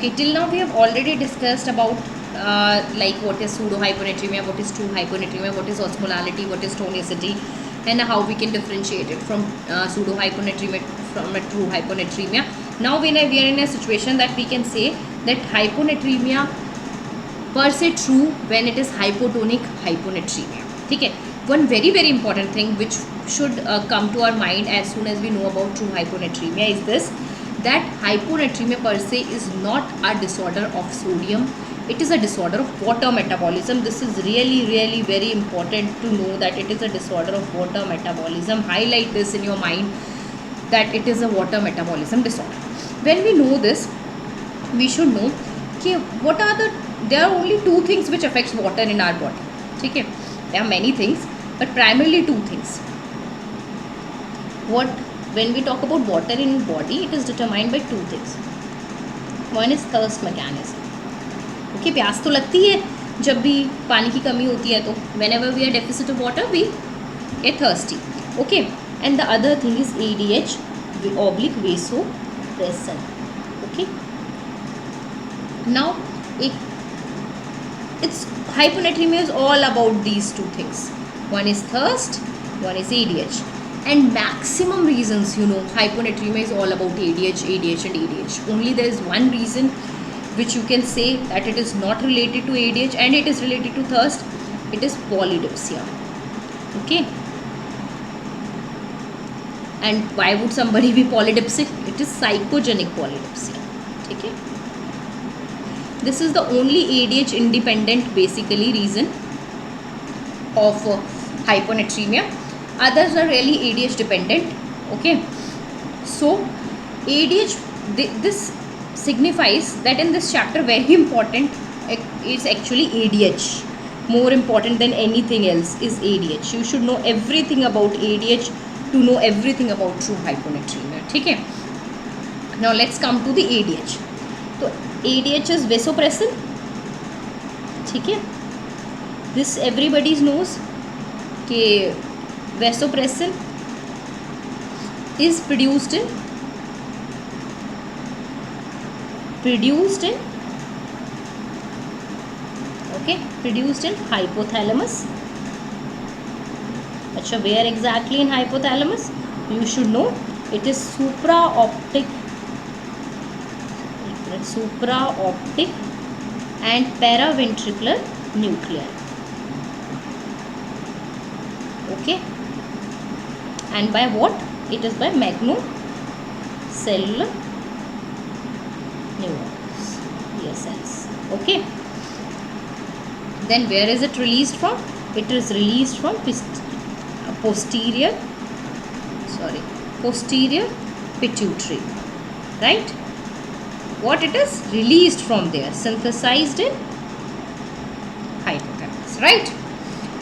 Okay, till now we have already discussed about like what is pseudo hyponatremia, what is true hyponatremia, what is osmolality, what is tonicity, and how we can differentiate it from pseudo hyponatremia from a true hyponatremia. Now we are in a situation that we can say that hyponatremia per se true when it is hypotonic hyponatremia. ठीक है. One very very important thing which should come to our mind as soon as we know about true hyponatremia is this, that hyponatremia per se is not a disorder of sodium, it is a disorder of water metabolism. This is really really very important to know that it is a disorder of water metabolism. Highlight this in your mind that it is a water metabolism disorder. When we know this, we should know कि what are the, there are only two things which affects water in our body. ठीक है, there are many things but primarily two things. What, when we talk about water in body, it is determined by two things. One is thirst mechanism. Okay, प्यास तो लगती है जब भी पानी की कमी होती है, तो whenever we are deficit of water we get thirsty. Okay, and the other thing is ADH oblique vasopressin. Okay, now it's hyponatremia is all about these two things. One is thirst, one is ADH. And maximum reasons, you know, hyponatremia is all about ADH, ADH and ADH. Only there is one reason which you can say that it is not related to ADH and it is related to thirst. It is polydipsia. Okay. And why would somebody be polydipsic? It is psychogenic polydipsia. Okay. This is the only ADH independent basically reason of hyponatremia. Others are really ADH dependent. Okay, so ADH, this signifies that in this chapter very important is actually ADH. More important than anything else is ADH. You should know everything about ADH to know everything about true hyponatremia. ठीक है. Now let's come to the ADH. तो ADH is vasopressin. ठीक है. This everybody knows कि vasopressin is produced in hypothalamus. अच्छा, where exactly in hypothalamus? You should know it is supraoptic and paraventricular nuclei. Okay, and by what? It is by magnocellular neurons, ESNs. Okay, then where is it released from? It is released from posterior pituitary, right? What it is released from there? Synthesized in hypothalamus, right?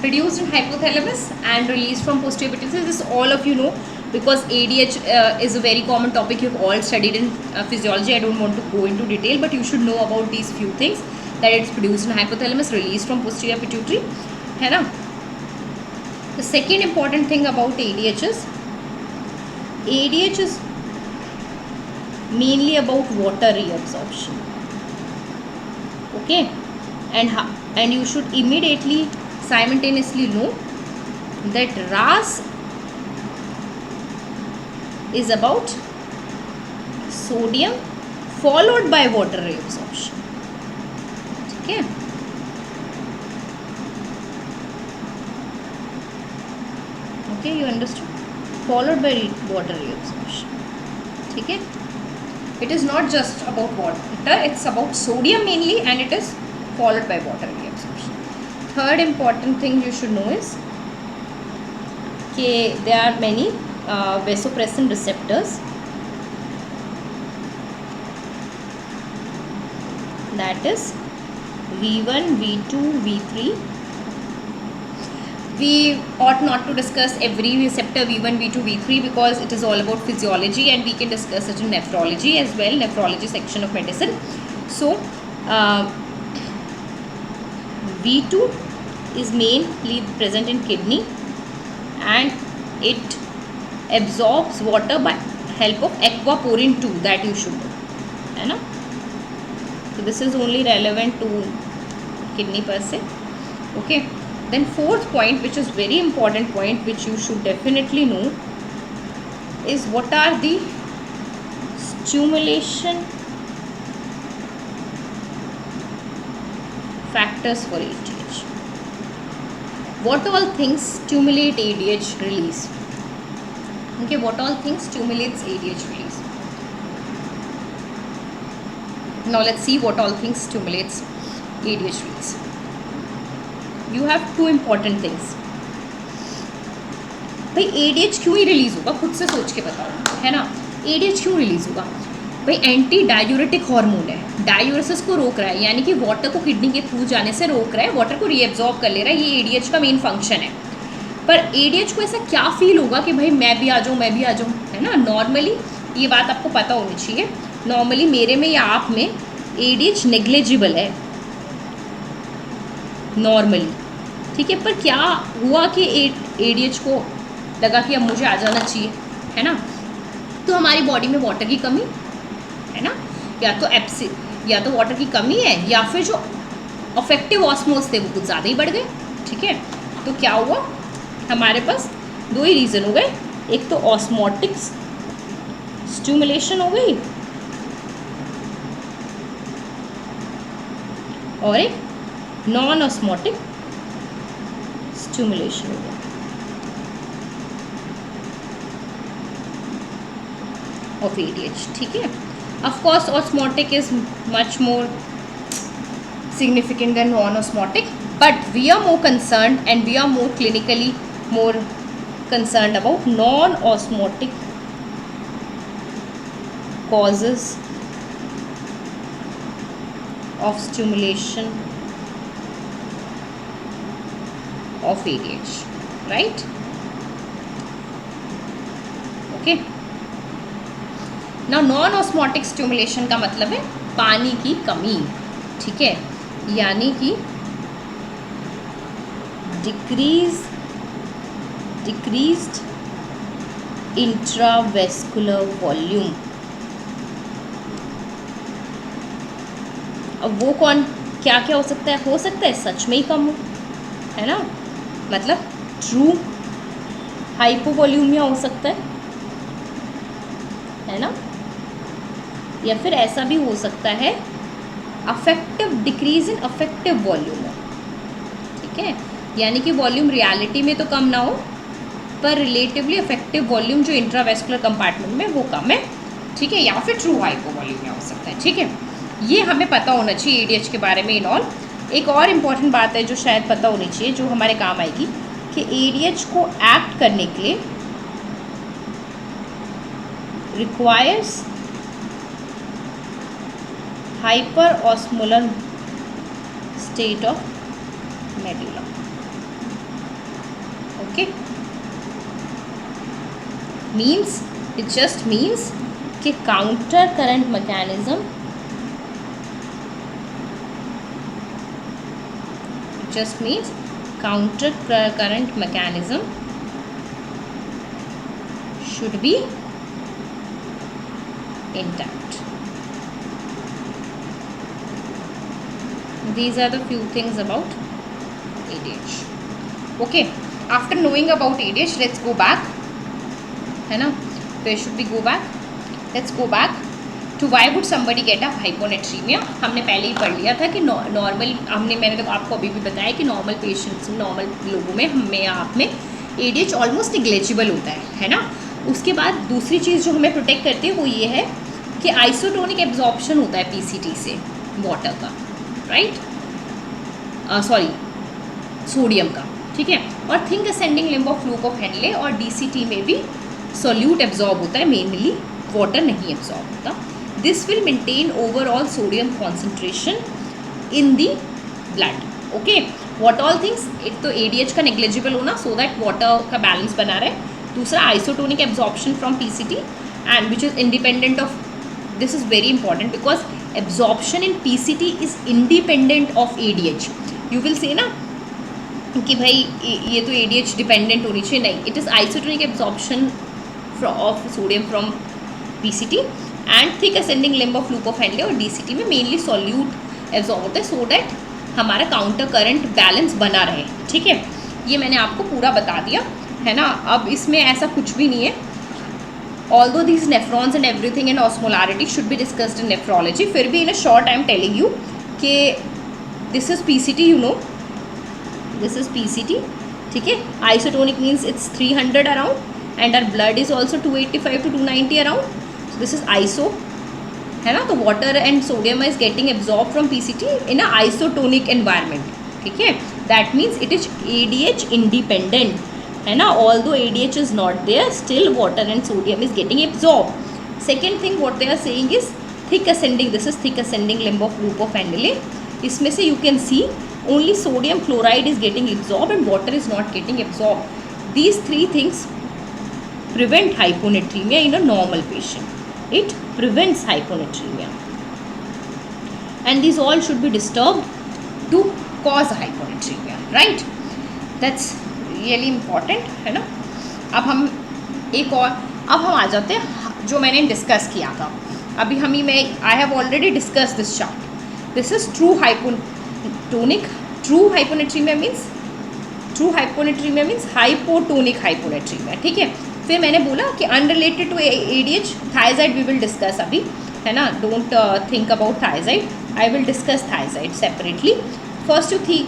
Produced in hypothalamus and released from posterior pituitary. This all of you know because ADH is a very common topic you've all studied in physiology. I don't want to go into detail, but you should know about these few things, that it's produced in hypothalamus, released from posterior pituitary, है ना. The second important thing about ADH is mainly about water reabsorption. Okay, and you should immediately simultaneously know that RAS is about sodium followed by water reabsorption. Okay, okay, you understood? Followed by water reabsorption. Okay, it is not just about water, it's about sodium mainly, and it is followed by water reabsorption. Third important thing you should know is that there are many vasopressin receptors, that is V1, V2, V3. We ought not to discuss every receptor V1, V2, V3 because it is all about physiology, and we can discuss it in nephrology as well, nephrology section of medicine. So V2 is mainly present in kidney and it absorbs water by help of aquaporin 2, that you should know, है ना. So this is only relevant to kidney per se. Okay. Then fourth point, which is very important point, which you should definitely know, is what are the stimulation factors for ADH. What all things stimulate ADH release? Okay, what all things stimulates ADH release? Now let's see what all things stimulates ADH release. You have two important things. भाई ADH क्यों ही release होगा, खुद से सोच के बताओ, है ना. ADH क्यों रिलीज होगा भाई? एंटी डायूरेटिक हार्मोन है, डायूरेसिस को रोक रहा है, यानी कि वाटर को किडनी के थ्रू जाने से रोक रहा है, वाटर को रीएब्जॉर्ब कर ले रहा है. ये ADH का मेन फंक्शन है. पर ADH को ऐसा क्या फील होगा कि भाई मैं भी आ जाऊँ, मैं भी आ जाऊँ, है ना. नॉर्मली ये बात आपको पता होनी चाहिए, नॉर्मली मेरे में या आप में ADH नेग्लिजिबल है नॉर्मली, ठीक है. पर क्या हुआ कि ADH को लगा कि अब मुझे आ जाना चाहिए, है ना. तो हमारी बॉडी में वाटर की कमी है ना, या तो वाटर की कमी है, या फिर जो अफेक्टिव ऑस्मोस थे वो कुछ ज़्यादा ही बढ़ गए, ठीक है. तो क्या हुआ, हमारे पास दो ही रीज़न हो गए. एक तो ऑस्मोटिक स्टिमुलेशन हो गई और एक नॉन ऑस्मोटिक स्टिमुलेशन हो गया. ऑफ ADH, ठीक है. Of course osmotic is much more significant than non-osmotic, but we are more concerned and we are more clinically more concerned about non-osmotic causes of stimulation of ADH, right? Okay. Now non-osmotic stimulation का मतलब है पानी की कमी, ठीक है, यानी कि डिक्रीज्ड इंट्रावेस्कुलर वॉल्यूम. अब वो कौन क्या क्या हो सकता है? हो सकता है सच में ही कम हो, है ना, मतलब ट्रू हाइपोवॉल्यूमिया हो सकता है ना. या फिर ऐसा भी हो सकता है affective decrease in affective volume हो, ठीक है, यानी कि वॉल्यूम रियलिटी में तो कम ना हो पर रिलेटिवली अफेक्टिव वॉल्यूम जो इंट्रावेस्कुलर कंपार्टमेंट में वो कम है, ठीक है. या फिर ट्रू हाइपोवॉल्यूमिया हो सकता है, ठीक है. ये हमें पता होना चाहिए ADH के बारे में. इन ऑल एक और इम्पॉर्टेंट बात है जो शायद पता होनी चाहिए, जो हमारे काम आएगी, कि ADH को एक्ट करने के लिए requires hyperosmolar state of medulla. Okay, means it just means कि counter current mechanism just means counter current mechanism should be intact. These are the few things about ADH. Okay, after knowing about ADH, let's go back, है ना. Where should we go back? Let's go back to why would somebody get a hyponatremia. हमने पहले ही पढ़ लिया था कि normal मैंने तो आपको अभी भी बताया कि नॉर्मल पेशेंट्स, नॉर्मल लोगों में, हमें या आप में ADH ऑलमोस्ट नेग्लिजिबल होता है ना. उसके बाद दूसरी चीज़ जो हमें प्रोटेक्ट करती है वो ये है कि आइसोटोनिक एब्जॉर्प्शन होता है PCT से वाटर का, राइट, सॉरी सोडियम का, ठीक है. और think ascending limb of fluke of Henle और DCT में भी सोल्यूट एब्जॉर्ब होता है, मेनली वाटर नहीं एब्जॉर्ब होता. This will maintain overall sodium concentration in the blood. Okay, what all things, एक तो ADH का negligible होना so that water का balance बना रहे. दूसरा isotonic absorption from PCT and which is independent of, this is very important because absorption in PCT is independent of ADH. You will say ना कि भाई ये तो ADH dependent होनी चाहिए, नहीं, it is isotonic absorption of sodium from PCT and thick ascending limb of loop of Henle और DCT में मेनली सॉल्यूट एब्जॉर्ब होता है सो दैट हमारा काउंटर करंट बैलेंस बना रहे, ठीक है। ये मैंने आपको पूरा बता दिया है ना। अब इसमें ऐसा कुछ भी नहीं है, although these nephrons and everything and osmolarity should be discussed in nephrology, फिर भी in a short I am telling you कि this is PCT, you know, this is PCT, ठीक है। Isotonic means it's 300 around and our blood is also 285 to 290 around, so this is iso, है ना। तो water and sodium is getting absorbed from PCT in a isotonic environment, ठीक है। that means it is ADH independent, है ना। although ADH is not there, still water and sodium is getting absorbed. Second thing what they are saying is thick ascending, this is thick ascending limb of loop of Henle. इसमें से you can see only sodium chloride is getting absorbed and water is not getting absorbed. These three things prevent hyponatremia in a normal patient. It prevents hyponatremia and these all should be disturbed to cause hyponatremia, right? That's really important, है ना। अब हम एक और अब हम आ जाते हैं जो मैंने डिस्कस किया था अभी हम ही मैं I have already discuss this chart. This is true hypotonic, true hyponatremia means hypotonic hyponatremia, ठीक है। फिर मैंने बोला कि unrelated to ADH thyroid we will discuss अभी, है ना। Don't think about thyroid, I will discuss thyroid separately. First you think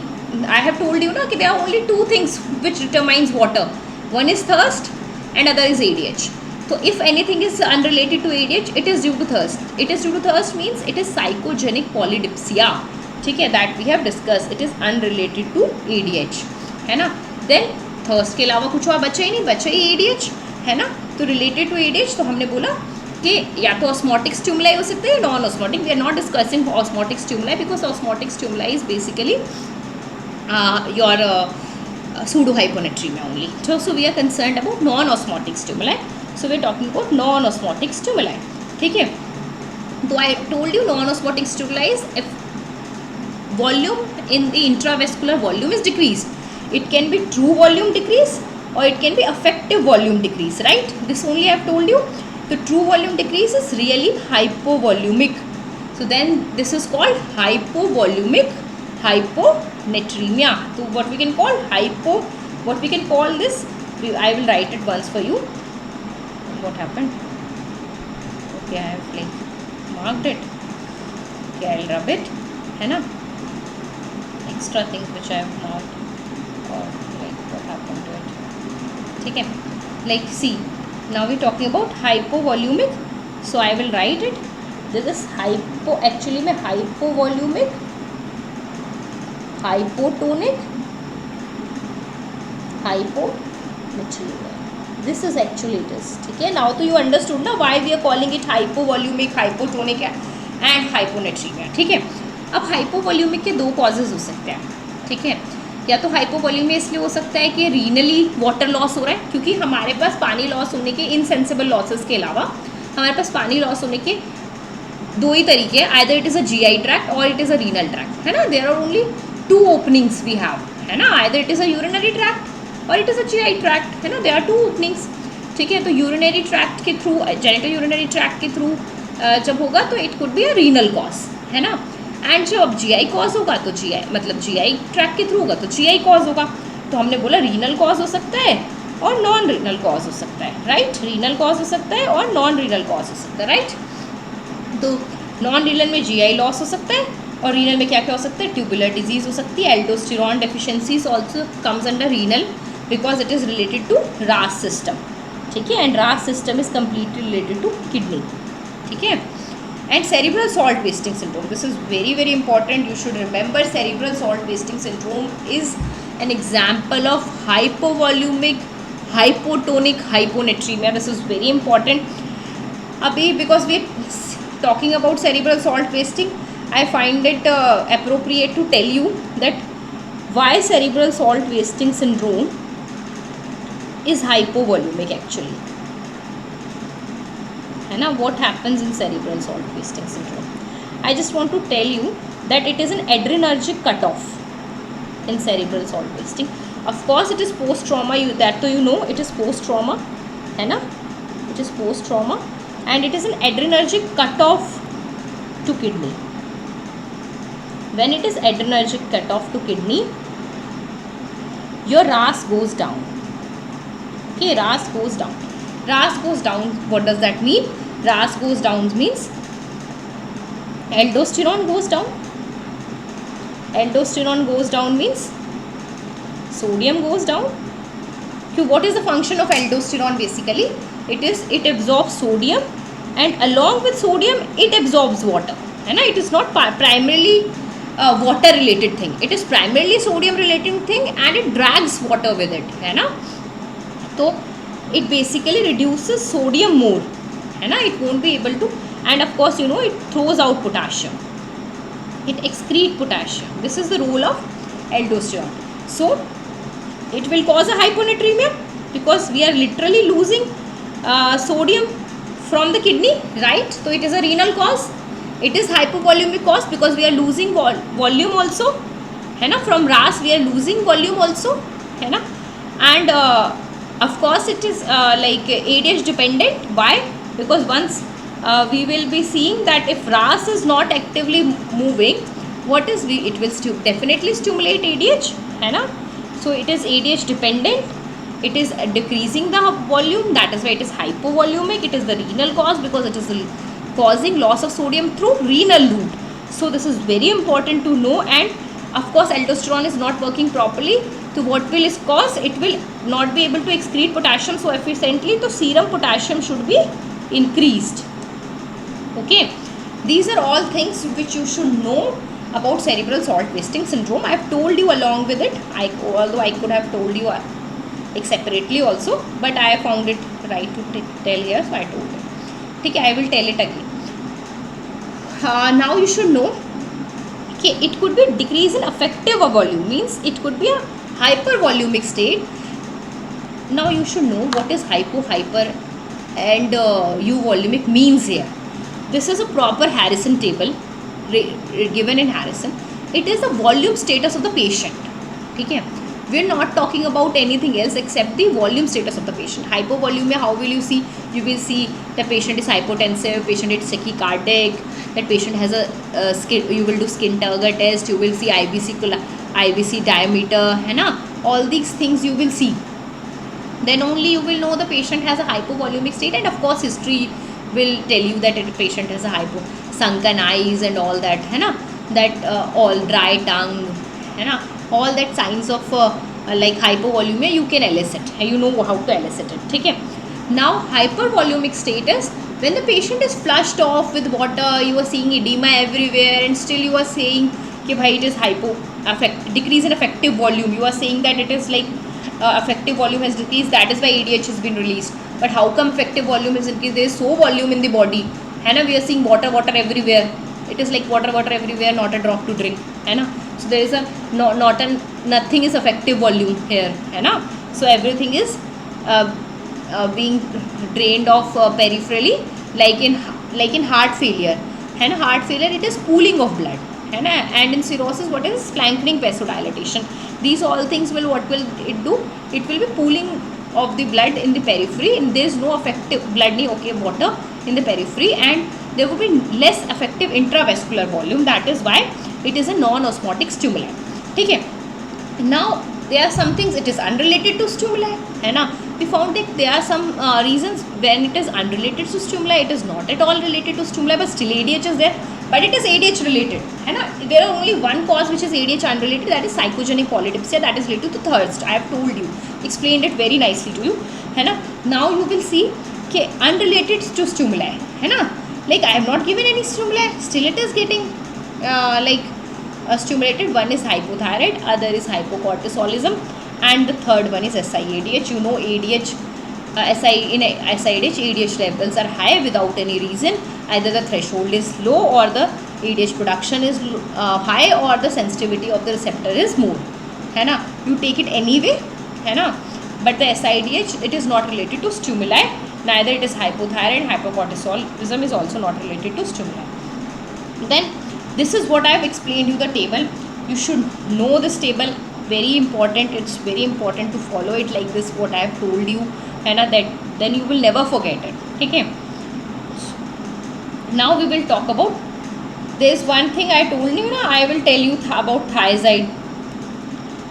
I have told you ना कि there are only two things which determines water. One is thirst and other is ADH. So if anything is unrelated to ADH, it is due to thirst. It is due to thirst means it is psychogenic polydipsia, ठीक है, that we have discussed. It is unrelated to ADH, है ना। Then thirst के अलावा कुछ और बचा ही नहीं, बचा ही ADH, है ना। तो related to ADH तो हमने बोला कि या तो ऑस्मोटिक स्टिमुलाई हो सकते हैं, non osmotic. We are not discussing osmotic stimuli because osmotic stimuli is basically your pseudo hyponatremia only. So we are concerned about non-osmotic stimuli. So we are talking about non-osmotic stimuli, ठीक है। तो I told you non-osmotic stimuli is if volume in the intravascular volume is decreased. It can be true volume decrease or it can be effective volume decrease, right? This only I have told you. The true volume decrease is really hypovolumic. So then this is called hypovolumic hyponatremia. So what we can call this, I will write it once for you. What happened? Okay, I have like marked it. Okay, I'll rub it, है ना। Extra things which I have marked or like what happened to it, ठीक है। Like see, now we're talking about hypovolumic, so I will write it. This is actually में hypovolumic, hypotonic, hyponatremia. This is actually it is, ठीक है। Now तो you understood ना why we are calling it hypovolumic, hypotonic and hyponatremia, ठीक है। अब hypovolumic के दो causes हो सकते हैं, ठीक है। या तो हाइपोवॉल्यूमिया इसलिए हो सकता है कि रीनली वाटर लॉस हो रहा है, क्योंकि हमारे पास पानी लॉस होने के इनसेंसिबल लॉसेस के अलावा हमारे पास पानी लॉस होने के दो ही तरीके हैं, either it is a GI tract और it is a renal tract, है ना। There are only two openings we have, है ना, either it is a urinary tract और it is a GI tract, है ना। देयर आर टू ओपनिंग्स, ठीक है। तो यूरिनरी ट्रैक्ट के थ्रू, जेनिटल यूरिनरी ट्रैक्ट के थ्रू जब होगा तो it could be a renal cause, है ना। एंड जब GI कॉज होगा तो GI मतलब GI ट्रैक के थ्रू होगा तो GI कॉज होगा। तो हमने बोला रीनल कॉज हो सकता है और नॉन रीनल कॉज हो सकता है, राइट। रीनल कॉज हो सकता है और नॉन रीनल कॉज हो सकता है, राइट। तो नॉन रीनल में GI लॉस हो सकता है और रीनल में क्या क्या हो सकता है, ट्यूबुलर डिजीज हो सकती है। Aldosterone deficiencies also comes under renal because it is related to RAS system, ठीक है। And RAS system is completely related to kidney, ठीक है। And cerebral salt wasting syndrome, this is very very important, you should remember cerebral salt wasting syndrome is an example of hypovolumic hypotonic hyponatremia. This is very important. Abhi because we are talking about cerebral salt wasting, I find it appropriate to tell you that why cerebral salt wasting syndrome is hypovolumic actually, है ना। what happens in cerebral salt wasting syndrome, I just want to tell you that it is an adrenergic cutoff in cerebral salt wasting. Of course it is post trauma, that तो you know it is post trauma, है ना, it is post trauma, and it is an adrenergic cutoff to kidney. When it is adrenergic cutoff to kidney, your RAS goes down. Okay, RAS goes down. RAS goes down, what does that mean? RAS goes down means aldosterone goes down. Aldosterone goes down means sodium goes down. So what is the function of aldosterone basically? It absorbs sodium, and along with sodium it absorbs water. It is not primarily water related thing. It is primarily sodium related thing, and it drags water with it. So it basically reduces sodium more. It won't be able to, and of course it throws out potassium. It excretes potassium. This is the role of aldosterone. So it will cause a hyponatremia because we are literally losing sodium from the kidney, right? So it is a renal cause. It is hypovolumic cause because we are losing volume also. From RAS we are losing volume also. And of course it is like ADH dependent. Why? Because once we will be seeing that if RAS is not actively moving, it will definitely stimulate ADH. So it is ADH dependent. It is decreasing the volume, that is why it is hypovolumic. It is the renal cause because it is causing loss of sodium through renal route. So this is very important to know. And of course aldosterone is not working properly. So what will it cause? It will not be able to excrete potassium so efficiently. So serum potassium should be increased. Okay, these are all things which you should know about cerebral salt wasting syndrome. I have told you along with it, although I could have told you separately also, but I found it right to tell here, so I told it. Okay, I will tell it again. Now you should know, okay, it could be decrease in effective volume, means it could be a hypervolumic state. Now you should know what is hyper and euvolumic means here. This is a proper Harrison table given in Harrison. It is the volume status of the patient. Okay, we are not talking about anything else except the volume status of the patient. Hypovolemia, how will you see? You will see the patient is hypotensive, patient is tachycardic, that patient has a skin. You will do skin turgor test. You will see IBC diameter. All these things you will see. Then only you will know the patient has a hypovolumic state, and of course history will tell you that the patient has a sunken eyes and all that. That all dry tongue. All that signs of like hypovolemia you can elicit. You know how to elicit it. Okay. Now hypervolumic state is when the patient is flushed off with water. You are seeing edema everywhere, and still you are saying कि भाई it is decrease in effective volume. You are saying that it is like effective volume has decreased, that is why ADH has been released. But how come effective volume is increased? There is so volume in the body. We are seeing water everywhere. It is like water everywhere, not a drop to drink. So there is nothing is effective volume here. So everything is being drained off peripherally, like in heart failure. Heart failure, it is pooling of blood. And in cirrhosis, what is flanking vasodilatation? These all things what will it do? It will be pooling of the blood in the periphery, and there is no effective water in the periphery, and there will be less effective intravascular volume. That is why it is a non-osmotic stimuli. Okay. Now there are some things it is unrelated to stimuli. We found that there are some reasons when it is unrelated to stimuli. It is not at all related to stimuli, but still ADH is there. But it is ADH related. There are only one cause which is ADH unrelated, that is psychogenic polydipsia, that is related to thirst. I have told you, explained it very nicely to you. Now you will see, okay, unrelated to stimuli. Like I have not given any stimuli, still it is getting stimulated. One is hypothyroid, other is hypocortisolism, and the third one is SIADH. You know ADH, in SIADH, ADH levels are high without any reason. Either the threshold is low, or the ADH production is high, or the sensitivity of the receptor is more. You take it anyway. But the SIADH, it is not related to stimuli. Neither it is hypothyroid. Hypocortisolism is also not related to stimuli. Then this is what I have explained you, the table. You should know this table. Very important. It's very important to follow it like this, what I have told you. That then you will never forget it. Okay. Now we will talk about, there's one thing I told you na, I will tell you about thiazide.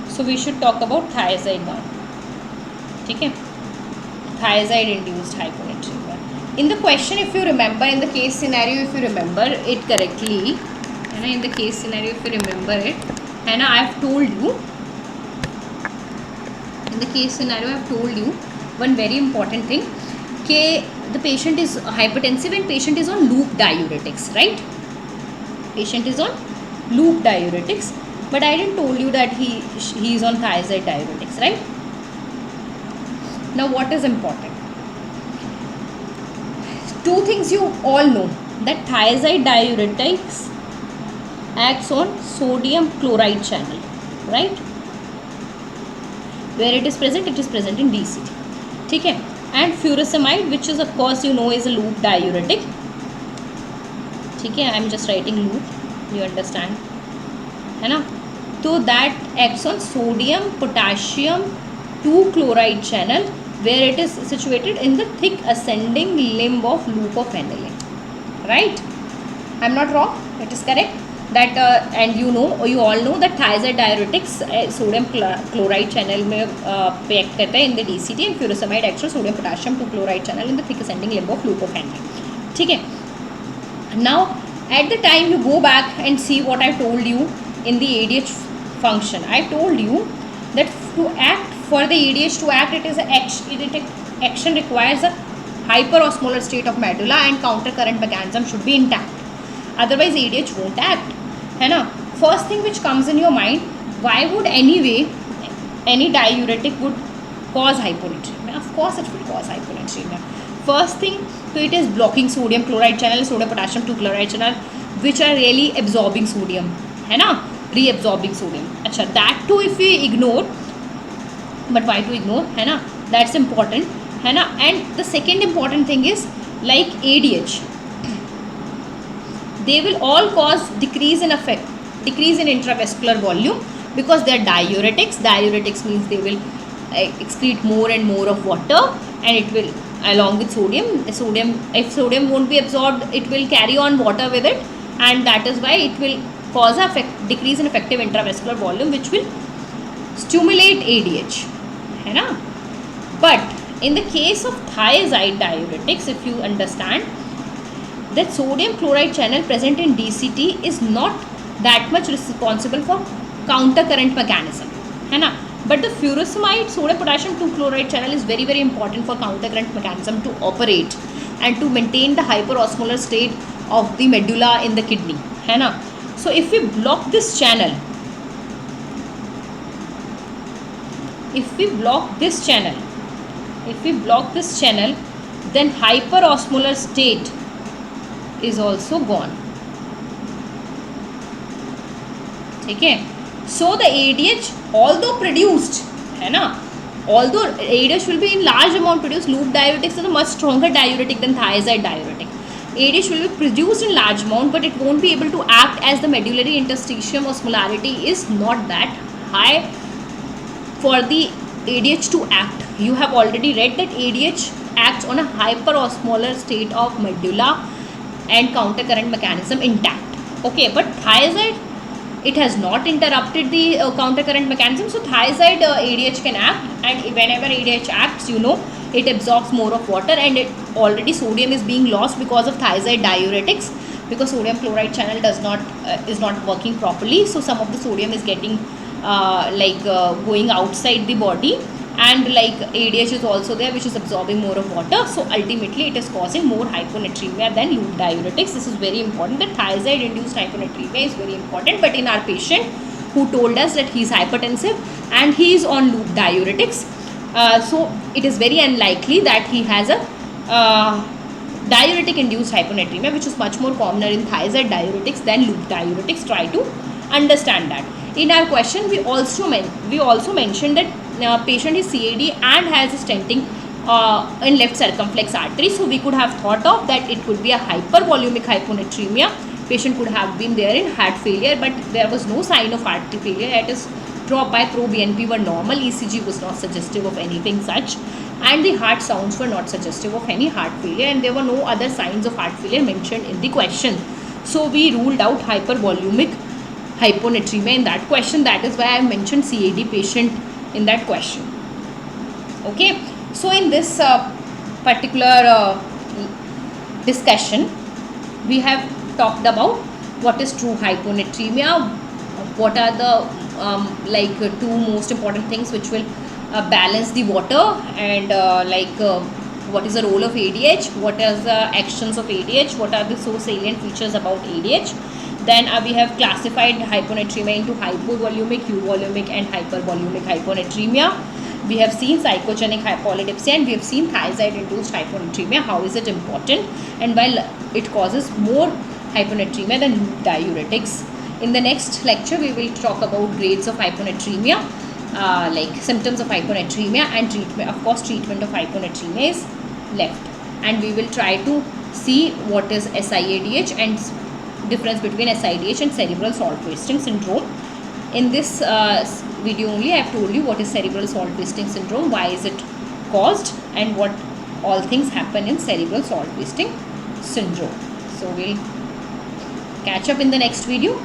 So we should talk about thiazide now. Okay, thiazide induced hyponatremia. In the question, if you remember, in the case scenario, if you remember it correctly, and in the case scenario, if you remember it, and I have told you, in the case scenario, I have told you one very important thing, that the patient is hypertensive and patient is on loop diuretics, right? Patient is on loop diuretics, but I didn't told you that he is on thiazide diuretics, right? Now what is important? Two things you all know, that thiazide diuretics acts on sodium chloride channel, right? Where it is present in DCT. Okay? And furosemide, which is of course you know is a loop diuretic. Okay? I am just writing loop, you understand, है ना? So that acts on sodium potassium 2 chloride channel, where it is situated in the thick ascending limb of loop of aniline, right? I am not wrong, it is correct. That and you know, you all know that thiazide diuretics sodium chloride channel में पे act करता है in the DCT, and furosemide acts on sodium potassium 2 chloride channel in the thick ascending limb of loop of aniline. ठीक है? Now at the time you go back and see what I told you in the ADH function. I told you that to act, for the ADH to act, it is action requires a hyperosmolar state of medulla and counter current mechanism should be intact. Otherwise ADH won't act, है ना? First thing which comes in your mind, why would any diuretic would cause hyponatremia? Of course it will cause hyponatremia. First thing, so it is blocking sodium chloride channel, sodium potassium 2 chloride channel, which are really absorbing sodium, है ना? Reabsorbing sodium. अच्छा, that too if we ignore, but why to ignore, है ना? That's important, है ना? And the second important thing is, like ADH, they will all cause decrease in intravascular volume, because they are diuretics. Diuretics means they will excrete more and more of water, and it will, along with sodium, if sodium won't be absorbed, it will carry on water with it, and that is why it will cause a decrease in effective intravascular volume, which will stimulate ADH, है ना? But in the case of thiazide diuretics, if you understand that sodium chloride channel present in DCT is not that much responsible for counter current mechanism, है ना? But the furosemide sodium potassium 2 chloride channel is very very important for counter current mechanism to operate and to maintain the hyperosmolar state of the medulla in the kidney, है ना? So if we block this channel, then hyperosmolar state is also gone. Okay, so the ADH, although produced, है ना, although ADH will be in large amount produced, loop diuretics is a much stronger diuretic than thiazide diuretic. ADH will be produced in large amount, but it won't be able to act, as the medullary interstitium osmolarity is not that high for the ADH to act. You have already read that ADH acts on a hyperosmolar state of medulla and counter current mechanism intact. Okay, but thiazide, it has not interrupted the counter current mechanism, so thiazide ADH can act, and whenever ADH acts, you know, it absorbs more of water, and it already sodium is being lost because of thiazide diuretics, because sodium chloride channel is not working properly, so some of the sodium is getting going outside the body, and like ADH is also there, which is absorbing more of water, so ultimately it is causing more hyponatremia than loop diuretics. This is very important, that thiazide induced hyponatremia is very important. But in our patient who told us that he is hypertensive and he is on loop diuretics, so it is very unlikely that he has a diuretic induced hyponatremia, which is much more commoner in thiazide diuretics than loop diuretics. Try to understand that. In our question, we also mentioned that patient is CAD and has a stenting in left circumflex artery, so we could have thought of that it could be a hypervolumic hyponatremia. Patient could have been there in heart failure, but there was no sign of heart failure. That is, drop by pro BNP were normal, ECG was not suggestive of anything such, and the heart sounds were not suggestive of any heart failure, and there were no other signs of heart failure mentioned in the question. So we ruled out hypervolumic hyponatremia in that question. That is why I mentioned CAD patient in that question. Okay, so in this particular discussion, we have talked about what is true hyponatremia, what are the two most important things which will balance the water, and what is the role of ADH, what are the actions of ADH, what are the so salient features about ADH. Then we have classified hyponatremia into hypovolumic, euvolumic and hypervolumic hyponatremia. We have seen psychogenic hypolipsia, and we have seen thiazide-induced hyponatremia. How is it important? And while it causes more hyponatremia than diuretics. In the next lecture, we will talk about grades of hyponatremia, like symptoms of hyponatremia and treatment. Of course, treatment of hyponatremia is left, and we will try to see what is SIADH and difference between SIADH and cerebral salt wasting syndrome. In this video only, I have told you what is cerebral salt wasting syndrome, why is it caused, and what all things happen in cerebral salt wasting syndrome. So we'll catch up in the next video.